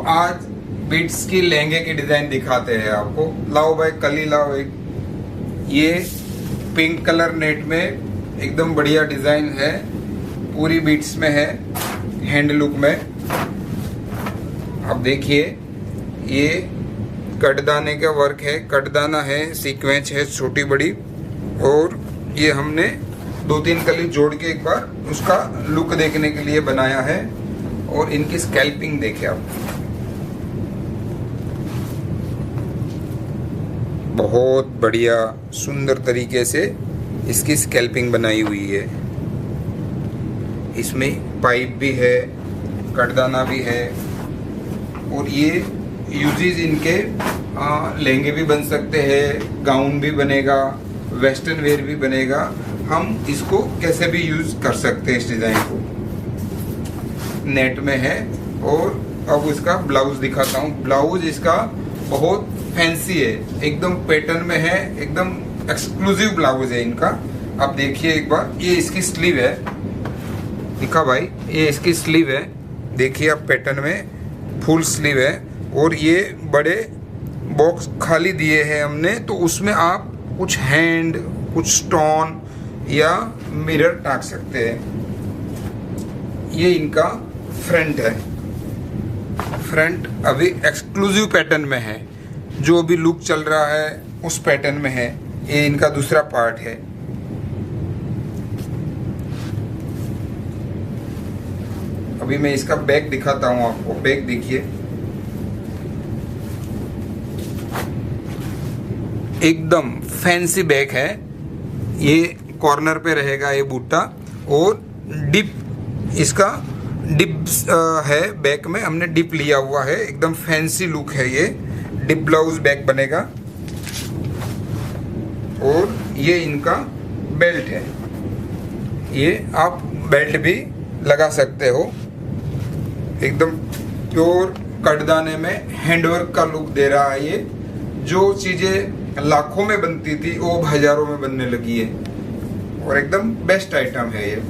आज बीट्स की लहंगे की डिजाइन दिखाते हैं आपको। लाओ भाई, कली लाओ एक। ये पिंक कलर नेट में एकदम बढ़िया डिजाइन है, पूरी बीट्स में है, हैंड लुक में। अब देखिए, ये कटदाने का वर्क है, कटदाना है, सीक्वेंस है छोटी बड़ी, और ये हमने 2-3 कली जोड़ के एक बार उसका लुक देखने के लिए बनाया है। और इनकी स्कैल्पिंग देखिए आप, बहुत बढ़िया सुंदर तरीके से इसकी स्कैल्पिंग बनाई हुई है। इसमें पाइप भी है, कटदाना भी है, और ये यूजेस इनके लहंगे भी बन सकते हैं, गाउन भी बनेगा, वेस्टर्न वेयर भी बनेगा। हम इसको कैसे भी यूज कर सकते हैं। इस डिजाइन को नेट में है। और अब इसका ब्लाउज दिखाता हूँ। ब्लाउज इसका बहुत फैंसी है, एकदम पैटर्न में है, एकदम एक्सक्लूसिव ब्लाउज है इनका। आप देखिए एक बार, ये इसकी स्लीव है, दिखा भाई, ये इसकी स्लीव है, देखिए आप, पैटर्न में फुल स्लीव है। और ये बड़े बॉक्स खाली दिए हैं हमने, तो उसमें आप कुछ हैंड, कुछ स्टोन या मिरर टाक सकते हैं। ये इनका फ्रंट है। फ्रंट अभी एक्सक्लूसिव पैटर्न में है, जो भी लुक चल रहा है उस पैटर्न में है। ये इनका दूसरा पार्ट है। अभी मैं इसका बैक दिखाता हूं आपको। बैक देखिए, एकदम फैंसी बैक है। ये कॉर्नर पे रहेगा ये बूटा, और डिप, इसका डिप है बैक में, हमने डिप लिया हुआ है। एकदम फैंसी लुक है ये। डिप ब्लाउज बैक बनेगा। और ये इनका बेल्ट है, ये आप बेल्ट भी लगा सकते हो। एकदम प्योर कटदाने में हैंडवर्क का लुक दे रहा है ये। जो चीजें लाखों में बनती थी वो हजारों में बनने लगी है, और एकदम बेस्ट आइटम है ये।